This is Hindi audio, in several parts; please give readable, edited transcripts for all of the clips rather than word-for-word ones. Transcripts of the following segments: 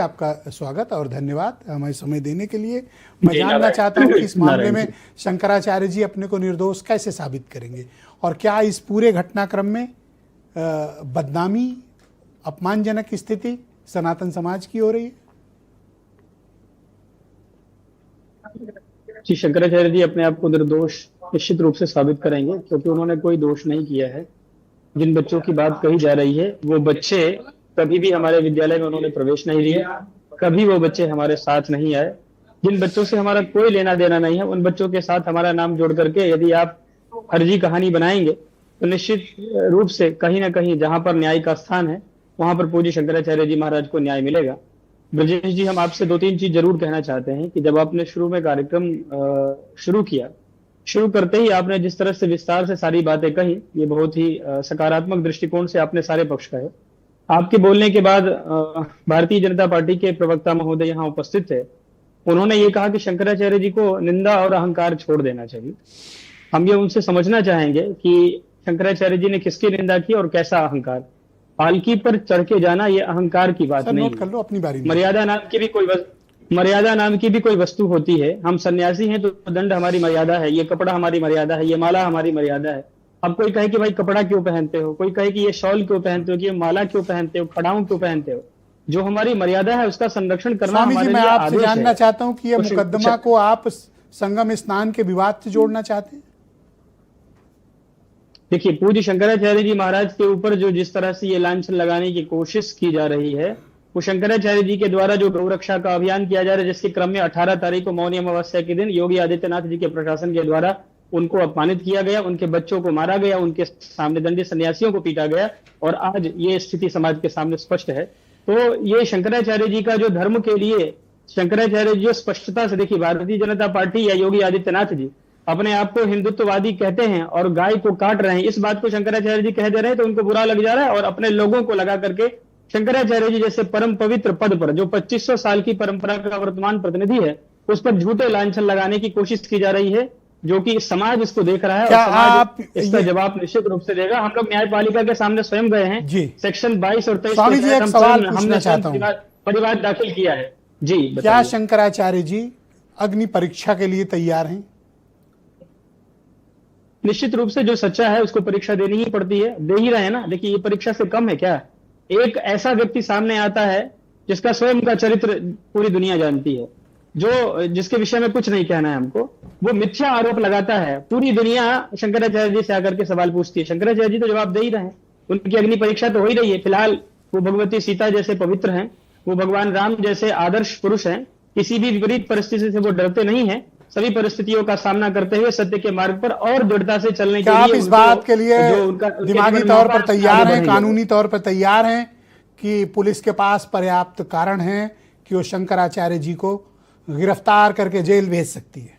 आपका स्वागत और धन्यवाद हमें समय देने के लिए। मैं जानना चाहता हूँ कि इस मामले में शंकराचार्य जी अपने को निर्दोष कैसे साबित करेंगे और क्या इस पूरे घटनाक्रम में बदनामी, अपमानजनक स्थिति सनातन समाज की हो रही है? जी, शंकराचार्य जी अपने आप को निर्दोष निश्चित रूप से साबित करेंगे, क्योंकि उन्होंने कोई दोष नहीं किया है। जिन बच्चों की बात कही जा रही है वो बच्चे कभी भी हमारे विद्यालय में उन्होंने प्रवेश नहीं लिया, कभी वो बच्चे हमारे साथ नहीं आए। जिन बच्चों से हमारा कोई लेना देना नहीं है, उन बच्चों के साथ हमारा नाम जोड़ करके यदि आप फर्जी कहानी बनाएंगे तो निश्चित रूप से कहीं ना कहीं जहां पर न्याय का स्थान है वहां पर पूज्य शंकराचार्य जी महाराज को न्याय मिलेगा। ब्रजेश जी, हम आपसे दो तीन चीज जरूर कहना चाहते हैं कि जब आपने शुरू में कार्यक्रम शुरू किया, शुरू करते ही आपने जिस तरह से विस्तार से सारी बातें कही, ये बहुत ही सकारात्मक दृष्टिकोण से आपने सारे पक्ष कहे। आपके बोलने के बाद भारतीय जनता पार्टी के प्रवक्ता महोदय यहाँ उपस्थित थे, उन्होंने ये कहा कि शंकराचार्य जी को निंदा और अहंकार छोड़ देना चाहिए। हम ये उनसे समझना चाहेंगे कि शंकराचार्य जी ने किसकी निंदा की और कैसा अहंकार। पालकी पर चढ़ के जाना ये अहंकार की बात नहीं कर लो अपनी बारी। मर्यादा नाम की भी कोई वस्तु होती है। हम सन्यासी हैं तो दंड हमारी मर्यादा है, ये कपड़ा हमारी मर्यादा है, ये माला हमारी मर्यादा है। अब कोई कहे कि भाई कपड़ा क्यों पहनते हो, कोई कहे कि ये शॉल क्यों पहनते हो, कि ये माला क्यों पहनते हो, खड़ाऊं क्यों पहनते हो। जो हमारी मर्यादा है उसका संरक्षण करना हमारे लिए आदेश है। मैं आपसे जानना चाहता हूं कि ये मुकदमा को आप संगम स्नान के विवाद से जोड़ना चाहते हैं? देखिए, पूज्य शंकराचार्य जी महाराज के ऊपर जो जिस तरह से ये लांछन लगाने की कोशिश की जा रही है, वो शंकराचार्य जी के द्वारा जो गौ रक्षा का अभियान किया जा रहा है, जिसके क्रम में 18 तारीख को मौनी अमावस्या के दिन योगी आदित्यनाथ जी के प्रशासन के द्वारा उनको अपमानित किया गया, उनके बच्चों को मारा गया, उनके सामने दंडी सन्यासियों को पीटा गया और आज ये स्थिति समाज के सामने स्पष्ट है। तो ये शंकराचार्य जी का जो धर्म के लिए शंकराचार्य जी स्पष्टता से, देखिए, भारतीय जनता पार्टी या योगी आदित्यनाथ जी अपने आप को हिंदुत्ववादी कहते हैं और गाय को काट रहे हैं, इस बात को शंकराचार्य जी कह दे रहे हैं तो उनको बुरा लग जा रहा है। और अपने लोगों को लगा करके शंकराचार्य जी जैसे परम पवित्र पद पर, जो 2500 साल की परंपरा का वर्तमान प्रतिनिधि है, उस पर झूठे लांछन लगाने की कोशिश की जा रही है, जो कि समाज इसको देख रहा है और समाज इसका जवाब निश्चित रूप से देगा। हम लोग न्यायपालिका के सामने स्वयं गए हैं, सेक्शन 22 और 23 हमने परिवार दाखिल किया है। जी, क्या शंकराचार्य जी अग्नि परीक्षा के लिए तैयार हैं? निश्चित रूप से जो सच्चा है उसको परीक्षा देनी ही पड़ती है, दे ही रहे हैं ना। देखिए, ये परीक्षा से कम है क्या? एक ऐसा व्यक्ति सामने आता है जिसका स्वयं का चरित्र पूरी दुनिया जानती है, जो जिसके विषय में कुछ नहीं कहना है हमको, वो मिथ्या आरोप लगाता है, पूरी दुनिया शंकराचार्य जी से आकर के सवाल पूछती है। शंकराचार्य जी तो जवाब दे ही रहे हैं, उनकी अग्नि परीक्षा तो हो ही रही है। फिलहाल वो भगवती सीता जैसे पवित्र हैं, वो भगवान राम जैसे आदर्श पुरुष हैं, किसी भी विपरीत परिस्थिति से वो डरते नहीं है। सभी परिस्थितियों का सामना करते हुए सत्य के मार्ग पर और दृढ़ता से चलने के लिए आप इस बात के लिए दिमागी तौर पर तैयार हैं, कानूनी तौर पर तैयार हैं कि पुलिस के पास पर्याप्त कारण है कि वो शंकराचार्य जी को गिरफ्तार करके जेल भेज सकती है?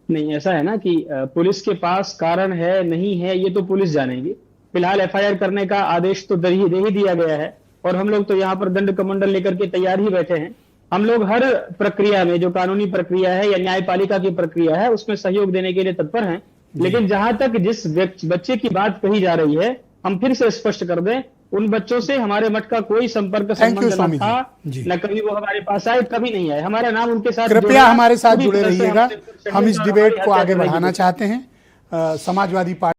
नहीं, ऐसा है ना कि पुलिस के पास कारण है नहीं है ये तो पुलिस जानेगी। फिलहाल एफआईआर करने का आदेश तो दे ही दिया गया है और हम लोग तो यहाँ पर दंड कमंडल लेकर के तैयार ही बैठे हैं। हम लोग हर प्रक्रिया में, जो कानूनी प्रक्रिया है या न्यायपालिका की प्रक्रिया है, उसमें सहयोग देने के लिए तत्पर हैं। लेकिन जहां तक जिस बच्चे की बात कही जा रही है, हम फिर से स्पष्ट कर दें, उन बच्चों से हमारे मठ का कोई संपर्क संबंध न था, न कभी वो हमारे पास आए, कभी नहीं आए। हमारा नाम उनके साथ, कृपया हमारे साथ जुड़े रहिएगा। हम इस डिबेट को आगे बढ़ाना चाहते हैं। समाजवादी पार्टी